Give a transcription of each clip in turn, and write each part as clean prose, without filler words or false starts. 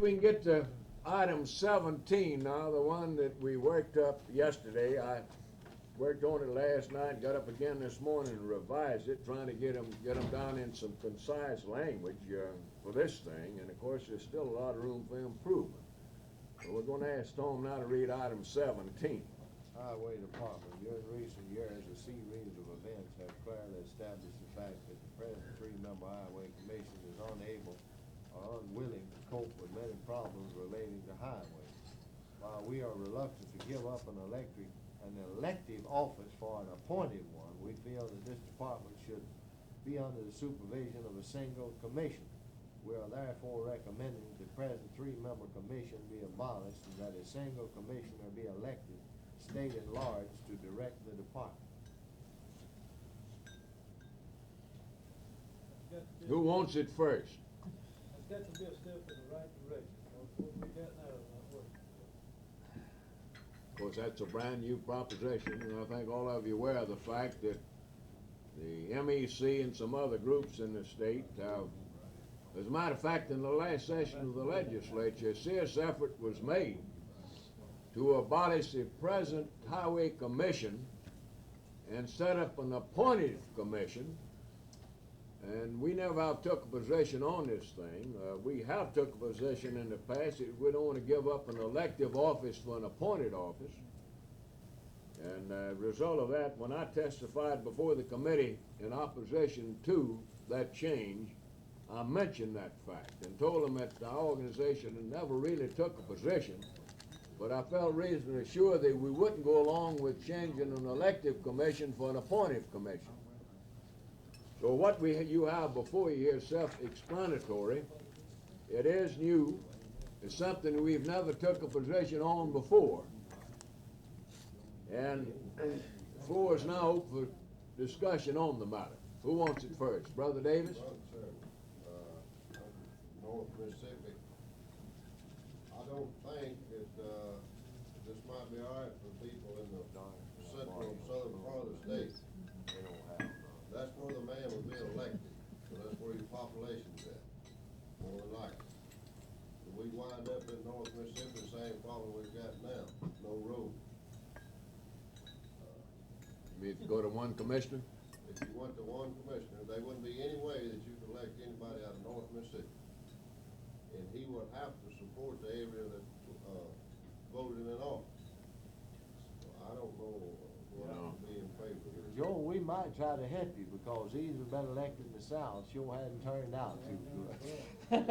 we can get to item 17 now, the one that we worked up yesterday. I worked on it last night, got up again this morning and revised it, trying to get them down in some concise language for this thing. And of course, there's still a lot of room for improvement. So we're going to ask Tom now to read item 17. Highway Department, during recent years, a series of events have clearly established the fact that the present three-member Highway Commission is unable or unwilling to cope with many problems relating to highways. While we are reluctant to give up an elective office for an appointed one, we feel that this department should be under the supervision of a single commission. We are therefore recommending the present three-member commission be abolished and that a single commissioner be elected, state at large, to direct the department. Who wants it first? It's got to be a step in the right direction. What we got now is not working. Of course, that's a brand new proposition, and I think all of you are aware of the fact that the MEC and some other groups in the state have, as a matter of fact, in the last session of the legislature, a serious effort was made to abolish the present Highway Commission and set up an appointed commission. And we never have took a position on this thing. We have took a position in the past that we don't want to give up an elective office for an appointed office. And as a result of that, when I testified before the committee in opposition to that change, I mentioned that fact and told them that our organization had never really took a position, but I felt reasonably sure that we wouldn't go along with changing an elective commission for an appointed commission. So what you have before you here is self-explanatory. It is new. It's something we've never took a position on before. And the floor is now open for discussion on the matter. Who wants it first? Brother Davis? Well, sir, North Mississippi, I don't think that this might be all right for people in the central and southern part of the state. They don't have That's where the man would be elected, so that's where your population's at, more than likely. If we wind up in North Mississippi, the same problem we've got now, no road. We have to go to one commissioner? If you went to one commissioner, there wouldn't be any way that you could elect anybody out of North Mississippi. And he would have to support the area that voted him in office. So I don't know what I would be in favor of. Joe, we might try to help you because he's been elected in the South, sure hadn't turned out too good.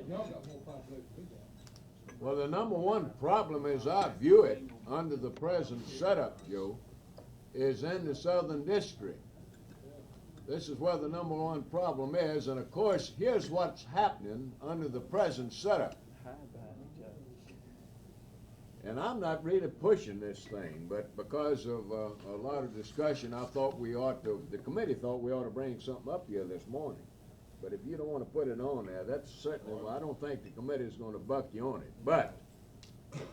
Y'all got more population than we got. Well, the number one problem as I view it under the present setup, Joe, is in the Southern District. This is where the number one problem is, and of course, here's what's happening under the present setup. And I'm not really pushing this thing, but because of a lot of discussion, I thought the committee thought we ought to bring something up here this morning. But if you don't want to put it on there, that's certainly, well, I don't think the committee is going to buck you on it. But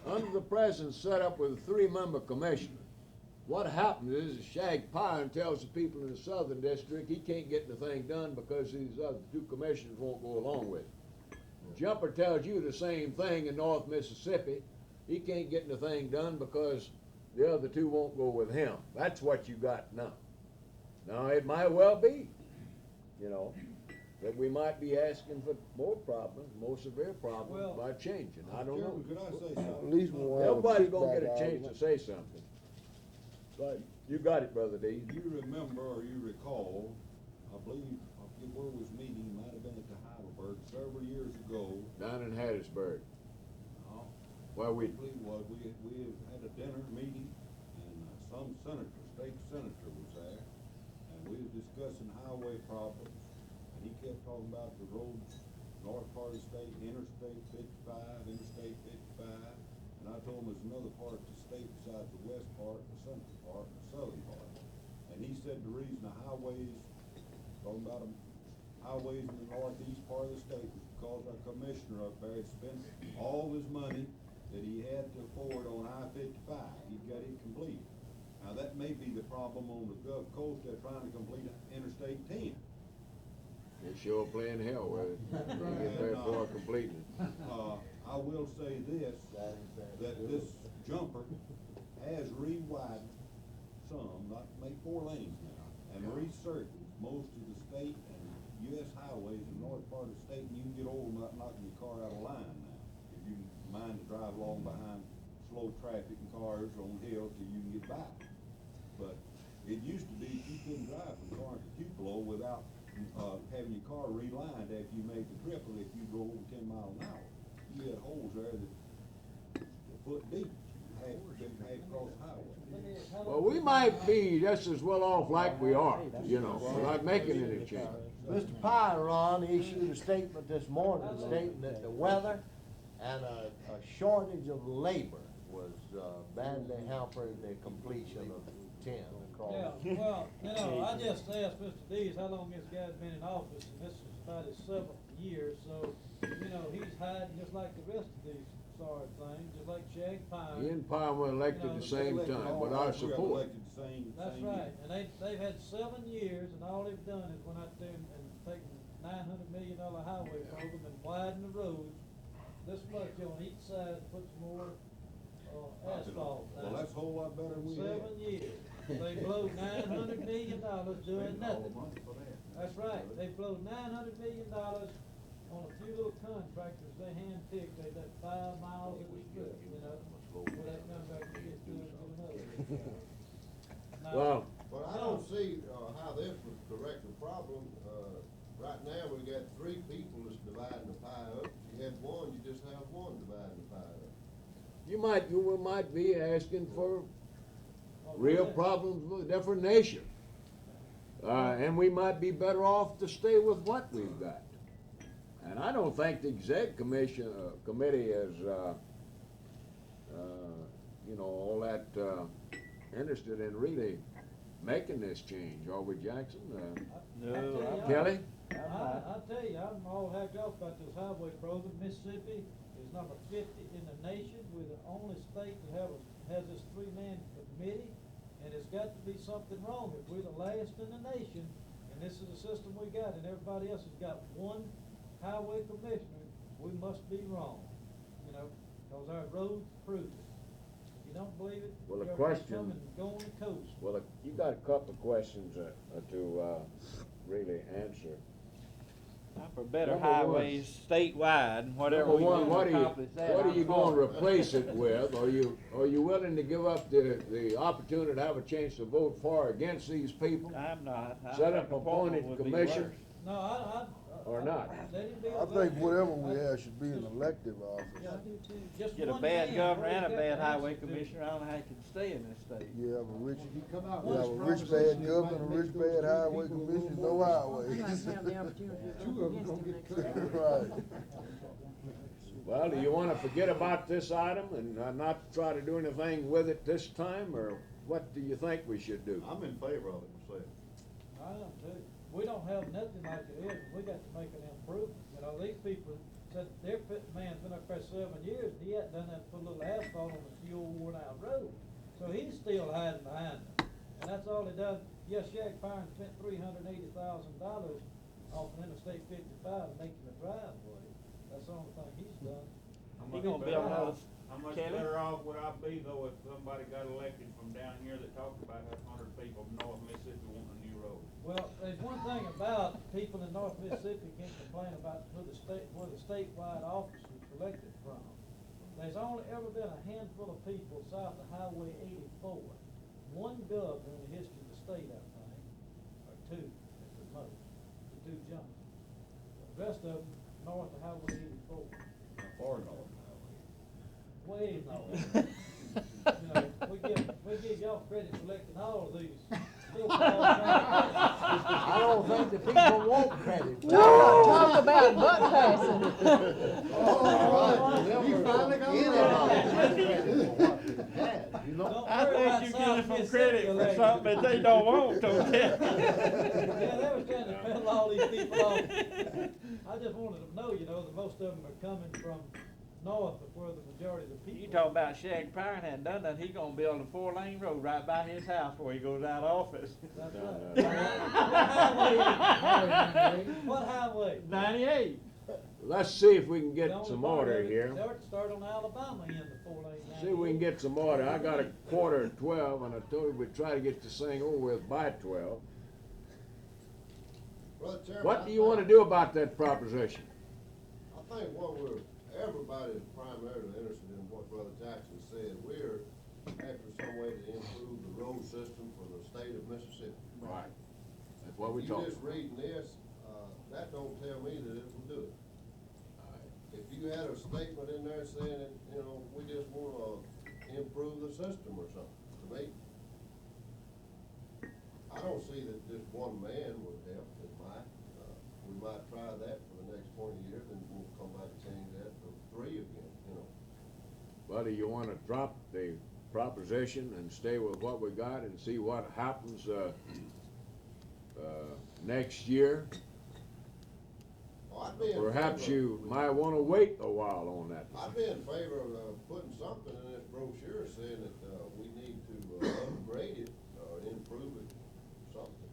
under the present setup with a three-member commission, what happens is Shag Pine tells the people in the Southern District he can't get the thing done because these other two commissioners won't go along with it. Jumper tells you the same thing in North Mississippi. He can't get the thing done because the other two won't go with him. That's what you got now. Now, it might well be, that we might be asking for more problems, more severe problems by changing. I don't know. Could I say something? At least we'll have a Everybody's gonna get a kickback chance to say something. But you got it, Brother D. You remember or you recall, I believe, I forget where was meeting, it might have been at the Heidelberg several years ago. Down in Hattiesburg. Well, I believe it was, we had a dinner meeting, and some senator, state senator was there, and we was discussing highway problems, and he kept talking about the roads, north part of the state, interstate 55, interstate 55, and I told him there's another part of the state besides the west part, the central part, and the southern part. And he said the reason the highways, talking about them, highways in the northeast part of the state was because our commissioner up there had spent all his money that he had to afford on I-55. He got it completed. Now that may be the problem on the Gulf Coast. They're trying to complete Interstate 10. They're sure playing hell with it. They get very far completing it. I will say this, that this jumper has re-widened some, not to make 4 lanes now, and recircled most of the state and US highways in the north part of the state, and you can get over without knocking your car out of line now. If you mind to drive along behind slow traffic and cars on hills till you can get by. But it used to be you couldn't drive from Corinth to Tupelo without, having your car relined after you made the trip, or if you drove over 10 miles an hour. You had holes there that a foot deep, had across the highway. Well, we might be just as well off like we are, you know, without making any change. Mr. Pyron issued a statement this morning stating that the weather and a shortage of labor was badly hampering the completion of 10 across. Yeah, well, you know, I just asked Mr. Dees how long this guy's been in office, and this is about his 7th year, so, you know, he's hiding just like the rest of these sorry things, just like Shag Pine. He and Pine were elected at the same time with our support. That's right, and they've had 7 years, and all they've done is went out there and taken $900 million highway program and widened the roads this much on each side, put some more asphalt. Well, that's a whole lot better than we had. 7 years. They blowed $900 million doing nothing. That's right. They blowed $900 million on a few little contractors they handpicked. They did 5 miles of the strip, you know. Well, that contractor gets doing another. Now, Well, But I don't see, how this would correct the problem. Right now, we got 3 people that's dividing the pie up. If you had one, you just have one dividing the pie up. you might be asking for real problems with a different nation. And we might be better off to stay with what we've got. And I don't think the exec committee is, you know, all that, interested in really making this change, are we, Jackson? Kelly? I tell you, I'm all hacked off about this highway program. Mississippi is number 50 in the nation. We're the only state that has this 3-man committee, and it's got to be something wrong. If we're the last in the nation, and this is the system we got, and everybody else has got one highway commissioner, we must be wrong, you know, because our roads prove it. If you don't believe it, Well, the everybody question- come and go on the coast. Well, you got a couple of questions to really answer. For better Number one. highways statewide, whatever Number we one, do what to are accomplish that. you I'm going to for it. replace it with? Are you willing to give up the opportunity to have a chance to vote for or against these people? I'm not. I Set think up appointed would be commission? worse. No, Or not? let him be I think elected. whatever we have should be an elective office. Yeah, I do too. Just Get a one bad man, governor all and a he's got bad to highway answer to. commissioner, I don't know how he can stay in this state. You have a rich, Come out you with have a this rich bad conversation, governor, a might rich make those bad 3 highway people a commissioner, little no more- highways. I'd like to have the opportunity to Two vote of them against gonna him get next cut. time. Right. Well, do you want to forget about this item and not try to do anything with it this time, or what do you think we should do? I'm in favor of it myself. I am too. We don't have nothing like it is. We got to make an improvement. You know, these people said their man's been up there 7 years. He hadn't done that, put a little asphalt on a few old worn out road. So he's still hiding behind them. And that's all he done. Yes, Shag Pine spent $380,000 off of Interstate 55 making the driveway. That's the only thing he's done. He gonna build another, How much Kelly? better off would I be though if somebody got elected from down here that talked about having 100 people from North Mississippi wanting a new road? Well, there's one thing about people in North Mississippi can't complain about where the statewide office was elected from. There's only ever been a handful of people south of Highway 84. One governor in the history of the state, I think, or 2 at the most, the 2 Johnsons. The rest of them north of Highway 84. Far north. Way north. You know, we give y'all credit for electing all of these. I don't think the people want credit. Talk about butt passing. You finally got you know? Don't I worry about think you South give them Mississippi credit for elections. something that they don't want, don't Yeah, they was trying to peddle all these people off. I just wanted them to know, you know, that most of them are coming from north of where the majority of the people. You talking about Shag Pine hadn't done that, he gonna build a 4-lane road right by his house before he goes out of office. That's No, right. no. What highway? What highway? 98. let's see if we can The get only some part of order it, here. They ought to start on Alabama end of 4 lane. See if we can get some order. I got a 11:45, and I told you we'd try to get this thing over with by 12. Brother Chairman, What do you wanna do about that proposition? I think everybody is primarily interested in what Brother Jackson said. We're after some way to improve the road system for the state of Mississippi. Right. That's what we You talking just about. reading this, that don't tell me that it will do it. If you had a statement in there saying that, you know, we just wanna improve the system or something, to me, I don't see that just one man would help, it might. We might try that for the next 20 years, and we'll come back and change that to 3 again, you know. Well, do you wanna drop the proposition and stay with what we got and see what happens, next year? Oh, I'd be in Perhaps favor you of- might wanna wait a while on that. I'd be in favor of putting something in this brochure saying that we need to upgrade it or improve it, something.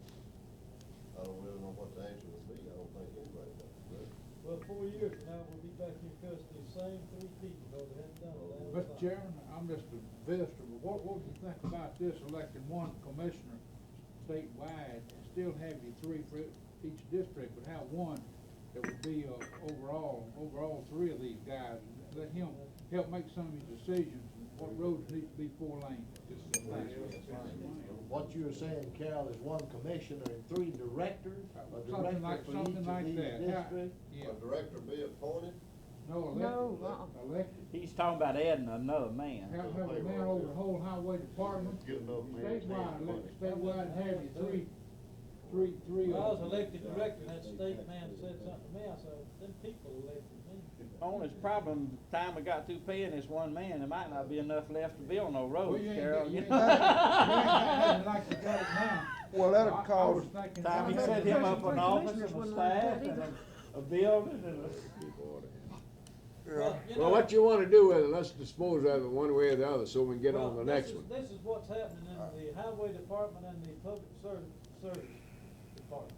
I don't really know what the answer would be. I don't think anybody knows. Well, 4 years from now, we'll be back in custody, the same 3 people, because they haven't done it. Mr. Chairman, I'm just a visitor, but what do you think about this, electing one commissioner statewide, and still have your 3 for each district, but have one that would be, over all 3 of these guys, and let him help make some of these decisions, and what roads need to be 4 lanes? What you were saying, Carol, is one commissioner and 3 directors, a Something director like- for something each of like these that. districts? Yeah, A director be appointed. no, No, elected, elected. He's talking about adding another man. Have a man over the whole highway department, Get enough man. statewide, have you three. When I was elected director, and that state man said something to me, I said, them people elected me. Only problem, time we got through paying this one man, there might not be enough left to build no Well, roads, you ain't Carol. got- You you know? ain't got it like you got it now. Well, that'll I cause, was thinking. Time he set him up an office and a staff and a building and a. Well, you Well, know, what you wanna do with it, let's dispose of it one way or the other, so we can get on well, the next one. This is what's happening in the highway department and the public service department.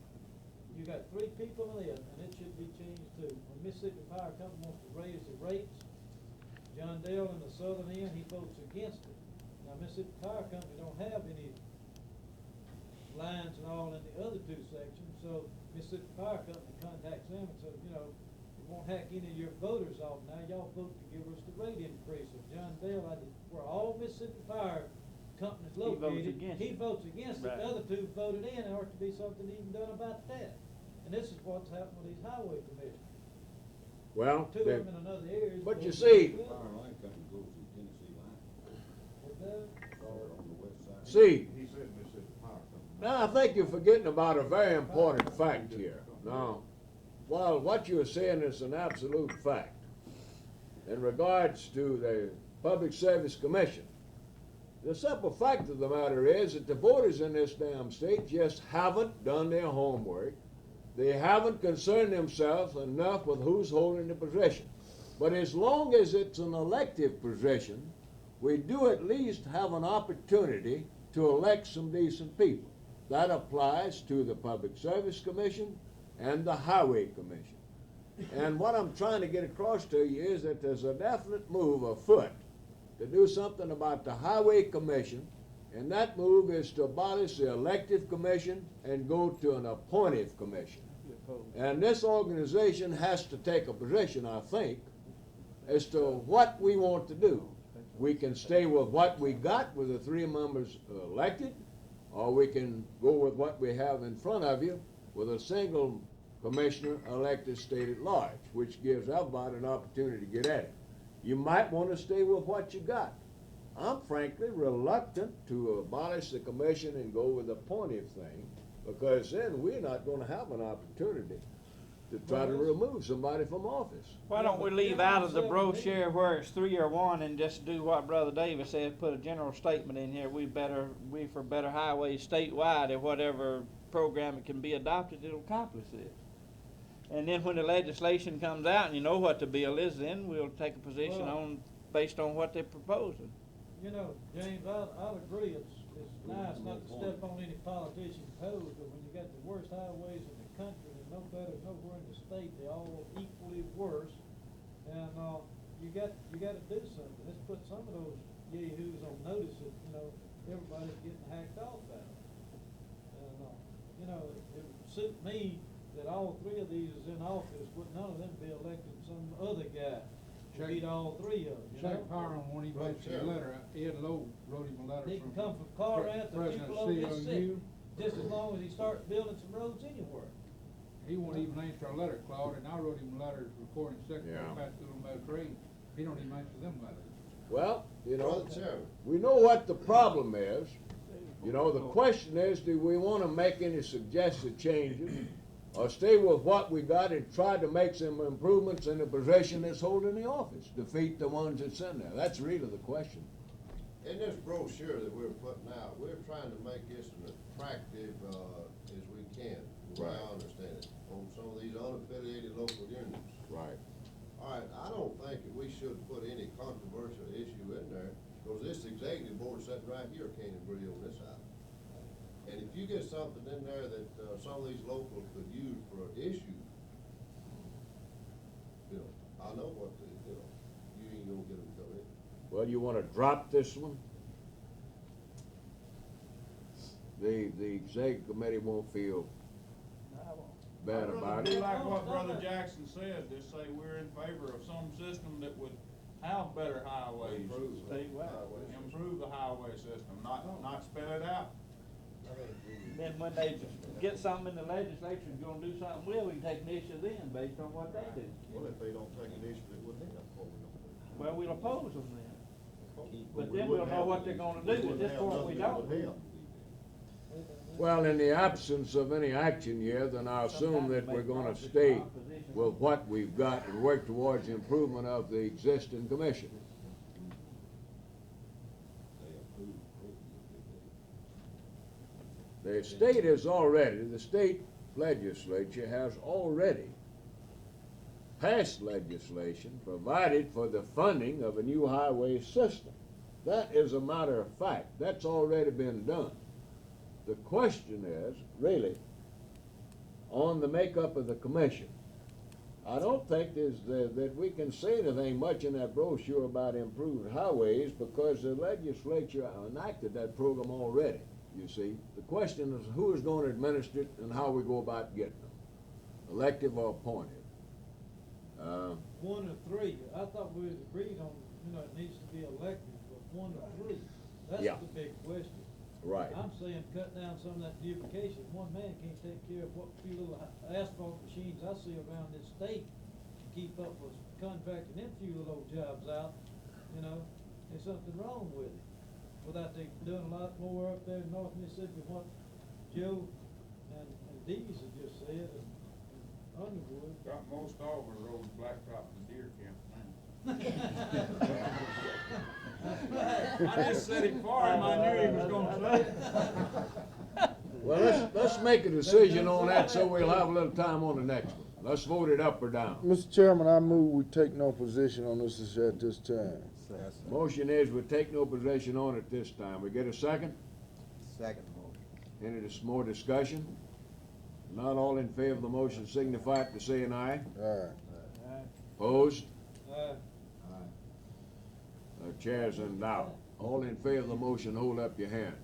You got 3 people in it, and it should be changed too. When Mississippi Power Company wants to raise the rates, John Dale in the southern end, he votes against it. Now, Mississippi Power Company don't have any lines and all in the other 2 sections, so Mississippi Power Company contacts them and says, you know, we won't hack any of your voters off now, y'all vote to give us the rate increase. If John Dale, where all Mississippi Power Company's He votes located, against he it. votes against it, Right. the other 2 voted in, there ought to be something even done about that. And this is what's happened with these highway commissioners. Well, 2 of they- them in another area. but you see- Power line company goes to Tennessee line, or on the west side. See, He said Mississippi Power Company. now I think you're forgetting about a very important fact here. Now, while what you're saying is an absolute fact, in regards to the Public Service Commission, the simple fact of the matter is that the voters in this damn state just haven't done their homework. They haven't concerned themselves enough with who's holding the position. But as long as it's an elective position, we do at least have an opportunity to elect some decent people. That applies to the Public Service Commission and the Highway Commission. And what I'm trying to get across to you is that there's a definite move afoot to do something about the Highway Commission, and that move is to abolish the elective commission and go to an appointive commission. And this organization has to take a position, I think, as to what we want to do. We can stay with what we got with the 3 members elected, or we can go with what we have in front of you with a single commissioner elected state at large, which gives everybody an opportunity to get at it. You might want to stay with what you got. I'm frankly reluctant to abolish the commission and go with the appointive thing, because then we're not gonna have an opportunity to try to remove somebody from office. Why don't we leave out of the brochure where it's 3 or 1 and just do what Brother Davis said, put a general statement in here, we for better highways statewide, and whatever program it can be adopted, it'll accomplish this. And then when the legislation comes out and you know what the bill is, then we'll take a position Well- based on what they're proposing. You know, James, I'll agree, it's nice not to step on any politician's toes, but when you got the worst highways in the country, and no better nowhere in the state, they're all equally worse. And, you gotta do something, let's put some of those yahoos on notice that, everybody's getting hacked off at them. And, it would suit me that all three of these is in office, but none of them be elected, some other guy to beat all three of them, Check Byron when he wrote you a letter, Ed Lowe wrote him a letter He from. can come from Corinth or President Tupelo, Mississippi, COU. just as long as he starts building some roads anywhere. He won't even answer our letter, Claude, and I wrote him a letter as recording secretary, Yeah. passed it on about grade. He don't even answer them letters. Well, Brother Chairman, we know what the problem is. The question is, do we wanna make any suggested changes? Or stay with what we got and try to make some improvements in the position that's holding the office? Defeat the ones that's in there? That's really the question. in this brochure that we're putting out, we're trying to make this as attractive, as we can, the way I understand it, on some of these unaffiliated local unions. Right. All right, I don't think that we should put any controversial issue in there, because this executive board sitting right here can't agree on this item. And if you get something in there that, some of these locals could use for an issue, I know what you ain't gonna get them to come in. Well, you wanna drop this one? The executive committee won't feel bad I'd rather about do it. like what Brother Jackson said, just say we're in favor of some system that would have better highways. Improve the highway system, not spell it out. Then when they get something in the legislature and gonna do something with, we can take an issue then, based on what they do. Well, if they don't take an issue with them, what we gonna do? Well, we'll oppose them then. But we then we'll wouldn't know have- what they're gonna we do. At wouldn't this have point, we nothing with don't. them. Well, in the absence of any action here, then I assume that we're gonna stay with what we've got and work towards the improvement of the existing commission. The state legislature has already passed legislation provided for the funding of a new highway system. That is a matter of fact. That's already been done. The question is, really, on the makeup of the commission. I don't think that we can say anything much in that brochure about improved highways because the legislature enacted that program already, you see. The question is who is going to administer it and how we go about getting them, elective or appointed. One of three, I thought we was agreed on, it needs to be elected, but one of three, that's Yeah. the big question. Right. I'm saying cut down some of that duplication, one man can't take care of what few little asphalt machines I see around this state to keep up with contracting them few little jobs out, there's something wrong with it. Without they doing a lot more up there in North Mississippi, what Joe and Dees have just said, and Underwood. Got most all the roads blacktop to deer camps now. I just said it for him, I knew he was gonna say it. Well, let's make a decision on that so we'll have a little time on the next one. Let's vote it up or down. Mr. Chairman, I move we take no position on this at this time. Motion is we take no position on it this time. We get a second? Second motion. Any more discussion? Not all in favor of the motion signify it by saying aye. All right. Opposed? Uh, Chair's in doubt. All in favor of the motion, hold up your hand.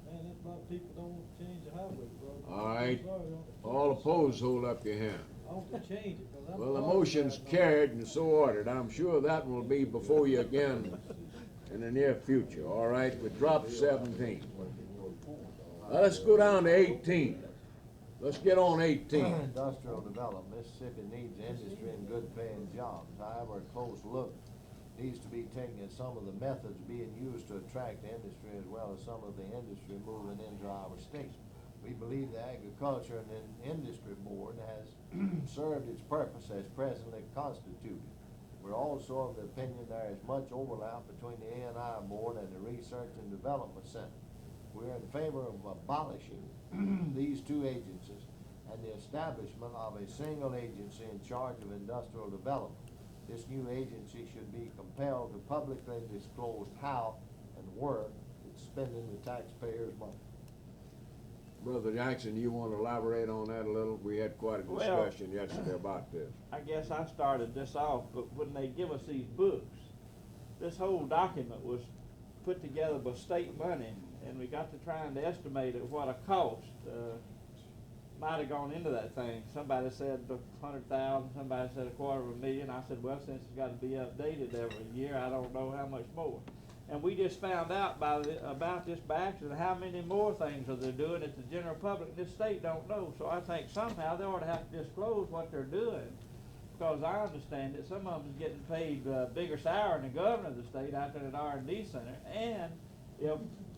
Man, a lot of people don't want to change the highway, bro. All right. I'm sorry, I don't- All opposed, hold up your hand. I want to change it, 'cause I'm. Well, the tired of motion's that. carried and so ordered. I'm sure that will be before you again in the near future. All right, we dropped 17. Now, let's go down to 18. Let's get on 18. Industrial development, Mississippi needs industry and good paying jobs. However, a close look needs to be taken at some of the methods being used to attract industry as well as some of the industry moving into our state. We believe the Agriculture and Industry Board has served its purpose as presently constituted. We're also of the opinion there is much overlap between the A&I Board and the Research and Development Center. We're in favor of abolishing these two agencies and the establishment of a single agency in charge of industrial development. This new agency should be compelled to publicly disclose how and where it's spending the taxpayers' money. Brother Jackson, you wanna elaborate on that a little? We had quite a Well- discussion yesterday about this. I guess I started this off, but when they give us these books, this whole document was put together by state money, and we got to trying to estimate at what a cost, might have gone into that thing. Somebody said 100,000, somebody said $250,000. I said, well, since it's gotta be updated every year, I don't know how much more. And we just found out about this by accident, how many more things are they doing that the general public in this state don't know. So I think somehow they ought to have to disclose what they're doing. Because I understand that some of them is getting paid bigger salary than the governor of the state out there at R&D Center. And if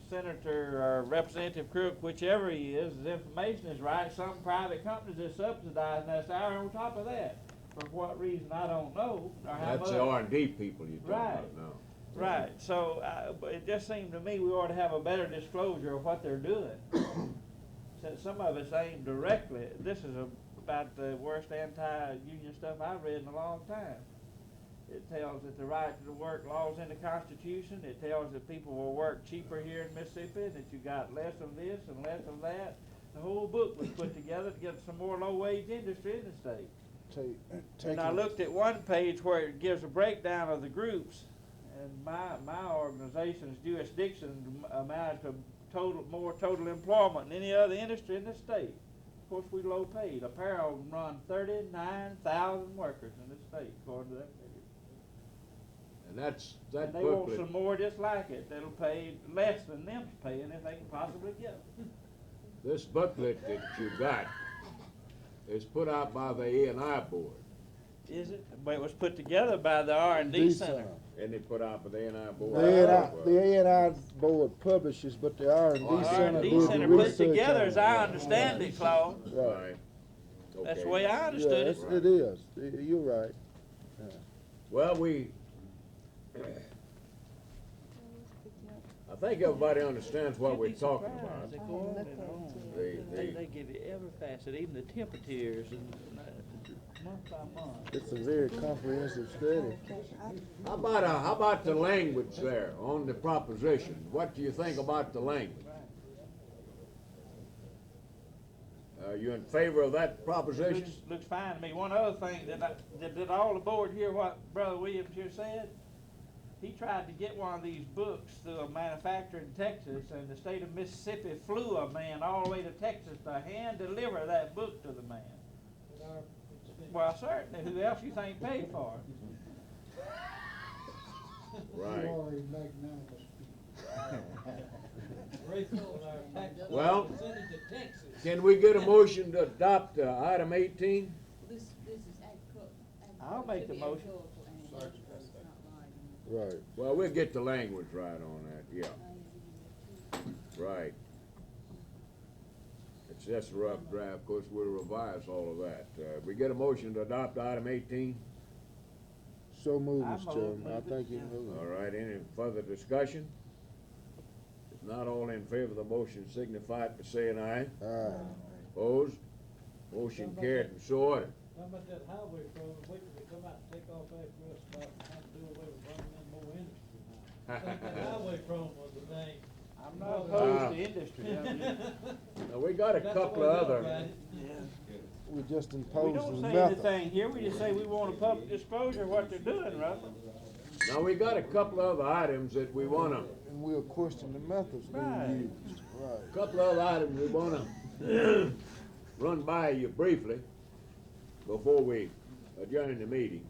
Senator or Representative Crook, whichever he is, his information is right, some private companies are subsidizing that salary on top of that. For what reason, I don't know, or how much. That's the R&D people you're talking about Right. now. Right, so, but it just seemed to me we ought to have a better disclosure of what they're doing. Since some of it's aimed directly, this is about the worst anti-union stuff I've read in a long time. It tells that the right to work law's in the Constitution, it tells that people will work cheaper here in Mississippi, and that you got less of this and less of that. The whole book was put together to get some more low-wage industry in the state. And I looked at one page where it gives a breakdown of the groups, and my organization's jurisdiction amounted to more total employment than any other industry in the state. Of course, we low paid. Apparel run 39,000 workers in the state, according to that figure. And that And they want booklet, some more just like it, that'll pay less than them's paying if they can possibly get it. this booklet that you got is put out by the E&I board. Is it? But it was put together by the R&D Center. And they put out by the E&I board. The A&I board publishes, but the R&D Oh, Center R&D did the Center put it research together, on as it. I understand it, Claude. Right. That's the Okay. way I Yeah, understood it. it is. You're right. Well, I think everybody understands what we're talking about. They go on and on. They give you every facet, even the temperatures, and month by month. It's a very comprehensive study. How about the language there on the proposition? What do you think about the language? Are you in favor of that proposition? Looks fine to me. One other thing did all the board hear what Brother Williams here said? He tried to get one of these books through a manufacturer in Texas, and the state of Mississippi flew a man all the way to Texas to hand deliver that book to the man. Well, certainly. Who else you think paid for it? Right. Well, Well, can we get a motion to adopt item 18? This is I'll make the motion. Right. Well, we'll get the language right on that, yeah. Right. It's just a rough draft, of course, we'll revise all of that. We get a motion to adopt item 18? So moved, I Mr. move, Chairman. I move it, think you yeah. moved. All right, any further discussion? If not, all in favor of the motion signify it by saying aye. Aye. Opposed? Motion carried and so ordered. How about that highway program, wait till they come out and take off after us about how to do away with bringing in more industry now. I think that highway program was the thing. I'm not opposed to industry. I mean, Now, we got a That's the couple way of they other, look at it. We just We imposed don't the say method. anything here, we just say we want a public disclosure of what they're doing, Russell. now, we got a couple of other items that we wanna, And we'll question the methods Right. being used. Right. a couple of other items we wanna run by you briefly before we adjourn the meeting.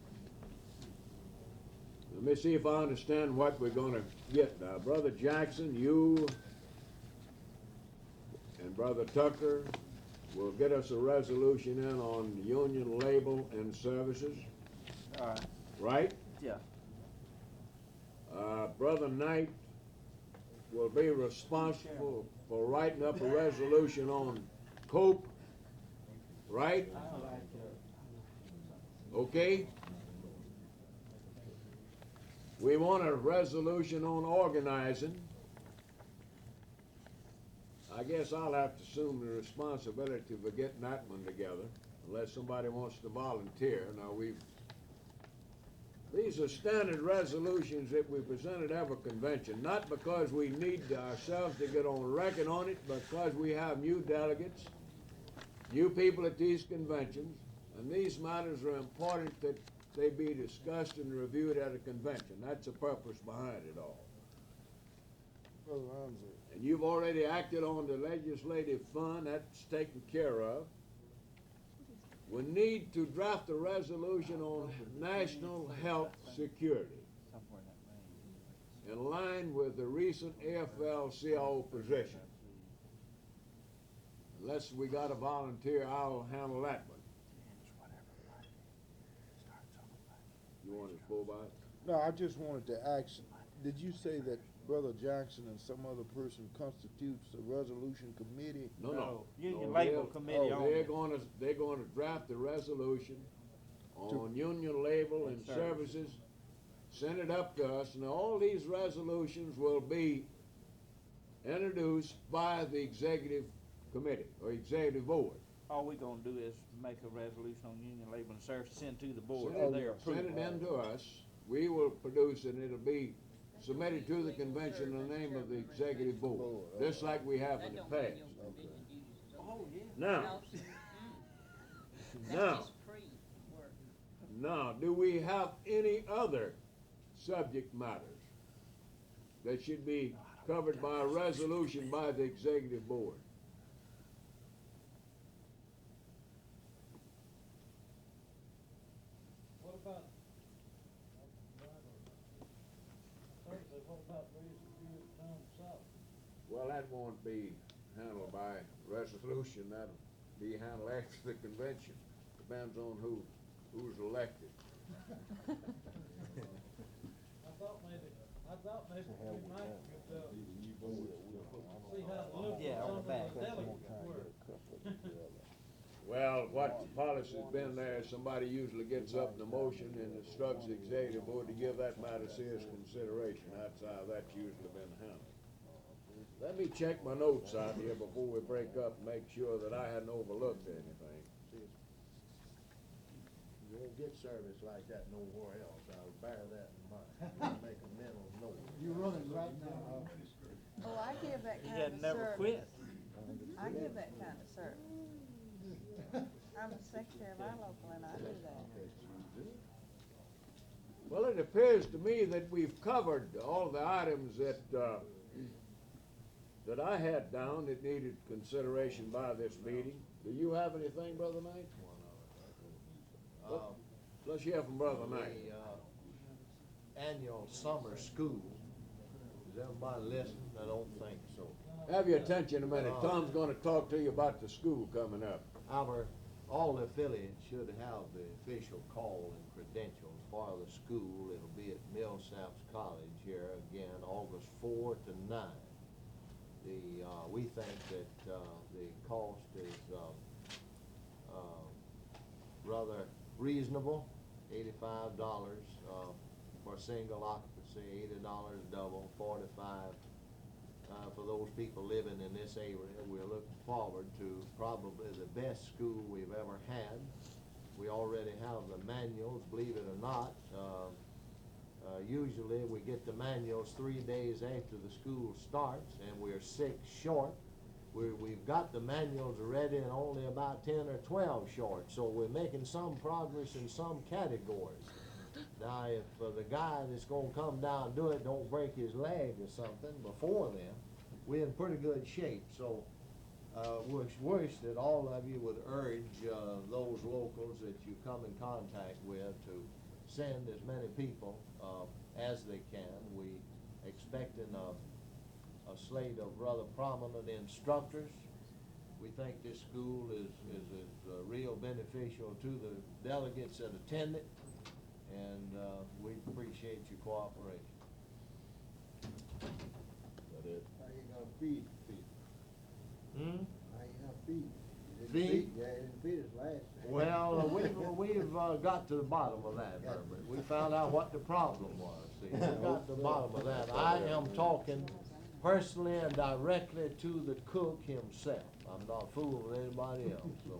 Let me see if I understand what we're gonna get now. Brother Jackson, you and Brother Tucker will get us a resolution in on union label and services, All right, right? yeah. Brother Knight will be responsible for writing up a resolution on COPE, right? Okay? We want a resolution on organizing. I guess I'll have to assume the responsibility for getting that one together, unless somebody wants to volunteer. Now, These are standard resolutions that we present at every convention, not because we need ourselves to get on record on it, but because we have new delegates, new people at these conventions, and these matters are important that they be discussed and reviewed at a convention. That's the purpose behind it all. Brother Ramsey, And you've already acted on the legislative fund, that's taken care of. We need to draft a resolution on national health security in line with the recent AFL-CIO position. Unless we got a volunteer, I'll handle that one. You want his full bite? no, I just wanted to ask, did you say that Brother Jackson and some other person constitutes a resolution committee? No. Union No, Label they're- Committee only. They're gonna draft a resolution on union label and services, send it up to us, and all these resolutions will be introduced by the executive committee or executive board. All we gonna do is make a resolution on union labor and service, send to the board Send for their it- Send approval. it in to us, we will produce it, and it'll be submitted to the convention in the name of the executive board, just like we have in the past. Oh, yeah. Now, That's Now. just pre-work. now, do we have any other subject matters that should be covered by a resolution by the executive board? What about, Thursday, what about raising fuel down south? Well, that won't be handled by resolution, that'll be handled after the convention. Depends on who's elected. I thought maybe we might could, see how the look Yeah, of on some the back. of the delegates were. Well, what the policy's been there, somebody usually gets up in the motion and instructs the executive board to give that matter serious consideration. That's how that's usually been handled. Let me check my notes out here before we break up and make sure that I hadn't overlooked anything. You won't get service like that nowhere else, I'll bear that in mind, make a mental note. You running right now, Oh, I give that He kind had of never service. quit. I give that kind of service. I'm the secretary of our local and I do that. Well, it appears to me that we've covered all the items that I had down that needed consideration by this meeting. Do you have anything, Brother Knight? Let's hear from Brother Knight. The annual summer school, is everybody listening? I don't think so. Have your attention a minute. Tom's gonna talk to you about the school coming up. All the affiliates should have the official call and credentials for the school. It'll be at Millsaps College here again, August 4 to 9. We think that the cost is rather reasonable, $85 for single occupancy, $80 double, $45 for those people living in this area. We're looking forward to probably the best school we've ever had. We already have the manuals, believe it or not. Usually we get the manuals 3 days after the school starts, and we're 6 short. We've got the manuals ready and only about 10 or 12 short, so we're making some progress in some categories. Now, if the guy that's gonna come down and do it don't break his leg or something before then, we're in pretty good shape. So, wish that all of you would urge those locals that you come in contact with to send as many people as they can. We expecting a slate of rather prominent instructors. We think this school is real beneficial to the delegates that attend it, and we appreciate your cooperation. That it? How you gonna feed people? How you gonna feed? Feed? Yeah, you didn't feed us last time. Well, we've got to the bottom of that, Herbert. We found out what the problem was, see, we got to the bottom of that. I am talking personally and directly to the cook himself. I'm not fooling with anybody else, so.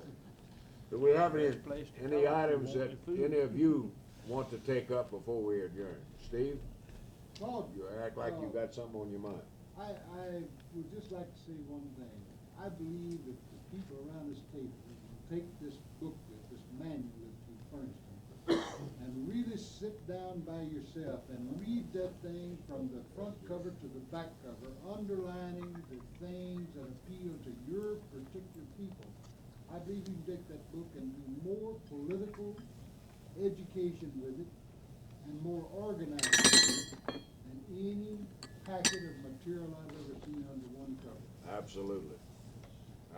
Do we have any items that any of you want to take up before we adjourn? Steve, Claude, you act like you got something on your mind. I would just like to say one thing. I believe that the people around this table will take this booklet, this manual that you furnished them, and really sit down by yourself and read that thing from the front cover to the back cover, underlining the things that appeal to your particular people. I believe you can take that book and do more political education with it and more organized with it than any packet of material I've ever seen under one cover. Absolutely.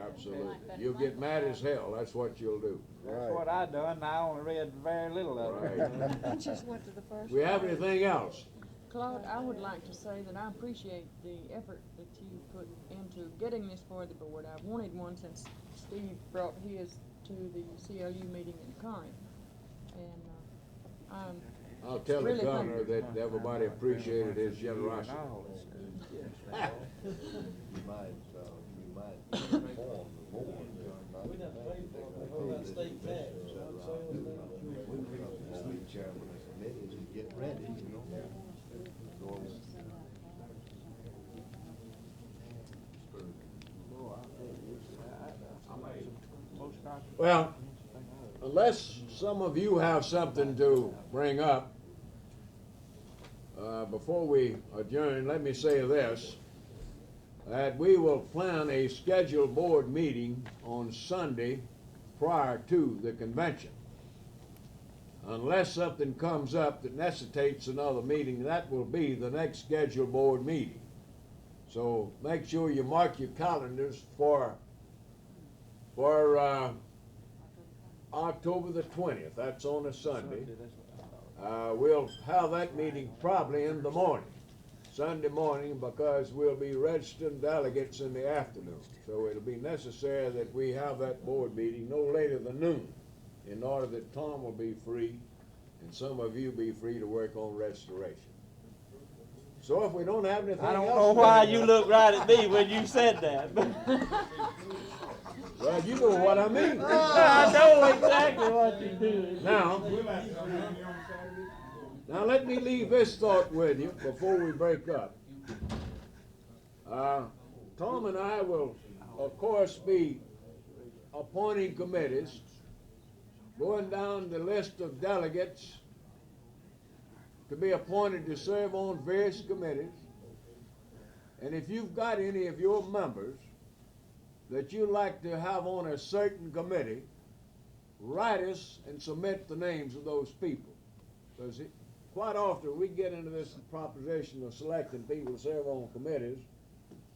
Absolutely. You'll get mad as hell, that's what you'll do. That's what I done, and I only read very little of it. Right. I just went to the first. We have page. anything else? Claude, I would like to say that I appreciate the effort that you put into getting this for the board. I've wanted one since Steve brought his to the CLU meeting in Corinth. And I'll tell the really governor thankful. that everybody appreciated his generosity. You might inform the board that not. We done paid for it, we got state tax, I'd say it was about We chairman of the committees and get ready, you know. Go Well, unless some of you have something to bring up, before we adjourn, let me say this, that we will plan a scheduled board meeting on Sunday prior to the convention. Unless something comes up that necessitates another meeting, that will be the next scheduled board meeting. So make sure you mark your calendars for October the 20th, that's on a Sunday. We'll have that meeting probably in the morning, Sunday morning, because we'll be registering delegates in the afternoon. So it'll be necessary that we have that board meeting no later than noon, in order that Tom will be free and some of you be free to work on restoration. So if we don't have anything else. I don't know why you looked right at me when you said that. Well, you know what I mean. I know exactly what you do. Now let me leave this thought with you before we break up. Tom and I will, of course, be appointing committees, going down the list of delegates to be appointed to serve on various committees. And if you've got any of your members that you'd like to have on a certain committee, write us and submit the names of those people. Because quite often we get into this proposition of selecting people to serve on committees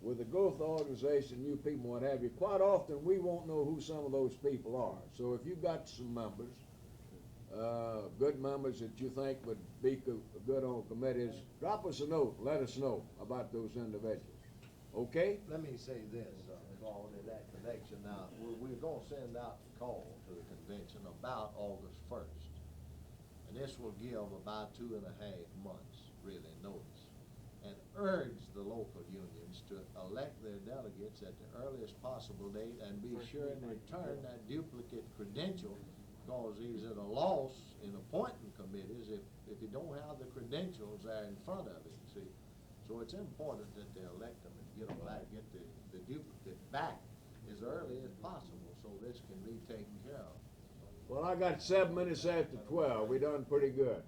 with the growth organization, you people, what have you. Quite often we won't know who some of those people are. So if you've got some members, good members that you think would be good on committees, drop us a note, let us know about those individuals. Okay? Let me say this, Claude, in that connection. Now, we're gonna send out the call to the convention about August 1st. And this will give about 2.5 months, really, notice. And urge the local unions to elect their delegates at the earliest possible date and be sure and return that duplicate credential, because he's at a loss in appointing committees if you don't have the credentials there in front of him, see. So it's important that they elect them and get them back, get the duplicate back as early as possible so this can be taken care of. Well, I got 7 minutes after 12. We done pretty good.